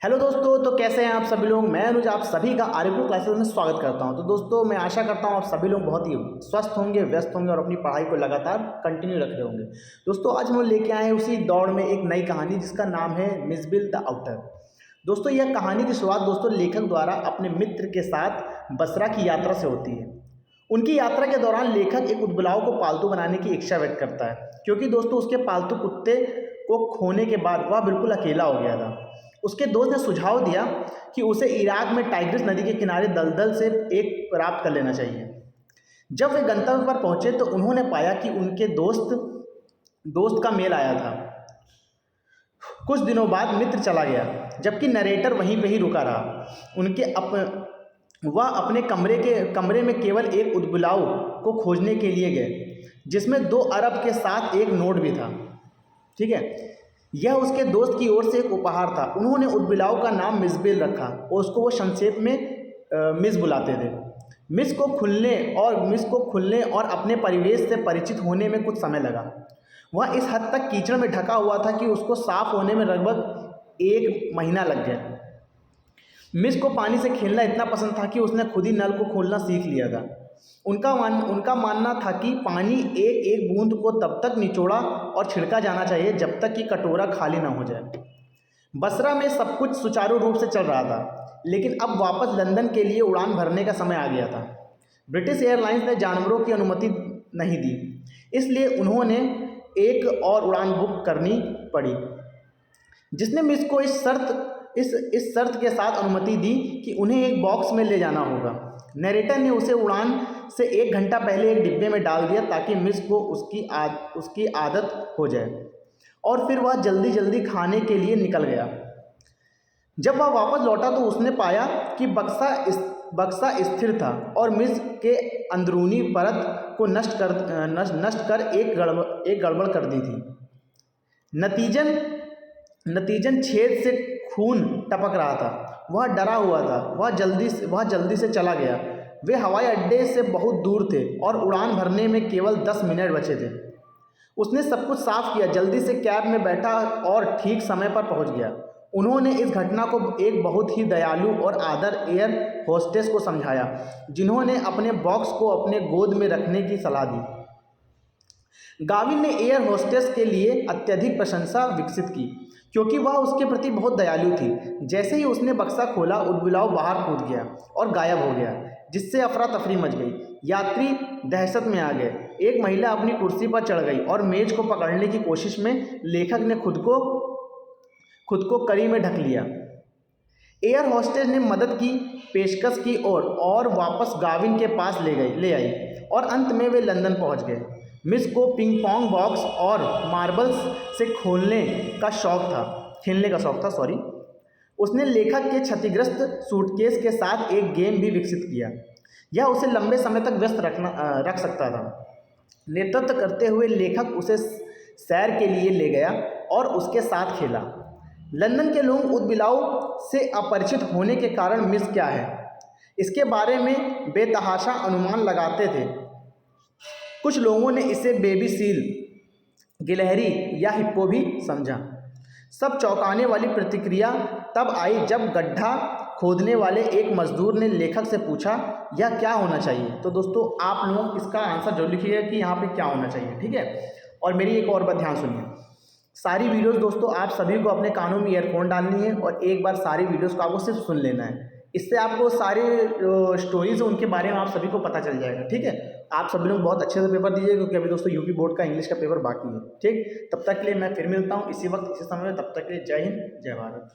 Hello दोस्तों, तो कैसे हैं आप सभी लोग। मैं अनुज आप सभी का आर्यभूत क्लासेस में स्वागत करता हूं। तो दोस्तों मैं आशा करता हूं आप सभी लोग बहुत ही स्वस्थ होंगे, व्यस्त होंगे और अपनी पढ़ाई को लगातार कंटिन्यू रख रहे होंगे। दोस्तों आज हम लेके आए हैं उसी दौड़ में एक नई कहानी जिसका नाम है मिसबिल द आउटर। दोस्तों यह कहानी की शुरुआत दोस्तों लेखक द्वारा अपने मित्र के साथ बसरा की यात्रा से होती है। उनकी यात्रा के दौरान लेखक एक उदबिलाव को पालतू बनाने की इच्छा व्यक्त करता है, क्योंकि दोस्तों उसके पालतू कुत्ते को खोने के बाद वह बिल्कुल अकेला हो गया था। उसके दोस्त ने सुझाव दिया कि उसे इराक में टाइग्रिस नदी के किनारे दलदल से एक प्राप्त कर लेना चाहिए। जब वे गंतव्य पर पहुंचे तो उन्होंने पाया कि उनके दोस्त दोस्त का मेल आया था। कुछ दिनों बाद मित्र चला गया, जबकि नरेटर वहीं पे ही रुका रहा। वह अपने कमरे में केवल एक उदबिलाव को खोजने के लिए गए, जिसमें 2 अरब के साथ एक नोट भी था। ठीक है, यह उसके दोस्त की ओर से एक उपहार था। उन्होंने उदबिलाव का नाम मिसबिल रखा और उसको वो संक्षेप में मिस बुलाते थे। मिस को खुलने और अपने परिवेश से परिचित होने में कुछ समय लगा। वह इस हद तक कीचड़ में ढका हुआ था कि उसको साफ होने में लगभग 1 महीना लग गया। मिस को पानी से खेलना इतना पसंद था कि उसने खुद ही नल को खोलना सीख लिया था। उनका मानना था कि पानी एक एक बूंद को तब तक निचोड़ा और छिड़का जाना चाहिए जब तक कि कटोरा खाली ना हो जाए। बसरा में सब कुछ सुचारू रूप से चल रहा था, लेकिन अब वापस लंदन के लिए उड़ान भरने का समय आ गया था। ब्रिटिश एयरलाइंस ने जानवरों की अनुमति नहीं दी, इसलिए उन्होंने एक और उड़ान बुक करनी पड़ी, जिसने मिस को इस शर्त के साथ अनुमति दी कि उन्हें एक बॉक्स में ले जाना होगा। नरेटर ने उसे उड़ान से 1 घंटा पहले एक डिब्बे में डाल दिया ताकि मिस को उसकी आदत हो जाए, और फिर वह जल्दी जल्दी खाने के लिए निकल गया। जब वह वापस लौटा तो उसने पाया कि बक्सा स्थिर था और मिस के अंदरूनी परत को नष्ट कर एक गड़बड़ कर दी थी। नतीजन छेद से खून टपक रहा था। वह डरा हुआ था। वह जल्दी से चला गया। वे हवाई अड्डे से बहुत दूर थे और उड़ान भरने में केवल 10 मिनट बचे थे। उसने सब कुछ साफ किया, जल्दी से कैब में बैठा और ठीक समय पर पहुंच गया। उन्होंने इस घटना को एक बहुत ही दयालु और आदर एयर होस्टेस को समझाया, जिन्होंने अपने बॉक्स को अपने गोद में रखने की सलाह दी। गाविन ने एयर होस्टेस के लिए अत्यधिक प्रशंसा विकसित की, क्योंकि वह उसके प्रति बहुत दयालु थी। जैसे ही उसने बक्सा खोला, उदबिलाव बाहर कूद गया और गायब हो गया, जिससे अफरा तफरी मच गई। यात्री दहशत में आ गए। एक महिला अपनी कुर्सी पर चढ़ गई और मेज को पकड़ने की कोशिश में लेखक ने खुद को कड़ी में ढक लिया। एयर होस्टेस ने मदद की पेशकश की और वापस गाविन के पास ले आई, और अंत में वे लंदन पहुंच गए। मिस को पिंग पोंग बॉक्स और मार्बल्स से खेलने का शौक था। उसने लेखक के क्षतिग्रस्त सूटकेस के साथ एक गेम भी विकसित किया। यह उसे लंबे समय तक व्यस्त रख सकता था। नेतृत्व करते हुए लेखक उसे सैर के लिए ले गया और उसके साथ खेला। लंदन के लोग उदबिलाव से अपरिचित होने के कारण मिस क्या है, इसके बारे में बेतहाशा अनुमान लगाते थे। कुछ लोगों ने इसे बेबी सील, गिलहरी या हिप्पो भी समझा। सब चौंकाने वाली प्रतिक्रिया तब आई जब गड्ढा खोदने वाले एक मजदूर ने लेखक से पूछा, यह क्या होना चाहिए। तो दोस्तों आप लोग इसका आंसर जरूर लिखिएगा कि यहाँ पे क्या होना चाहिए। ठीक है, और मेरी एक और बात ध्यान सुनिए। सारी वीडियोस दोस्तों आप सभी को अपने कानों में ईयरफोन डालनी है और एक बार सारी वीडियोस को आपको सिर्फ सुन लेना है। इससे आपको सारी स्टोरीज उनके बारे में आप सभी को पता चल जाएगा। ठीक है, आप सभी लोग बहुत अच्छे से पेपर दीजिए, क्योंकि अभी दोस्तों यूपी बोर्ड का इंग्लिश का पेपर बाकी है। ठीक, तब तक के लिए मैं फिर मिलता हूँ इसी वक्त इसी समय में। तब तक के लिए जय हिंद, जय भारत।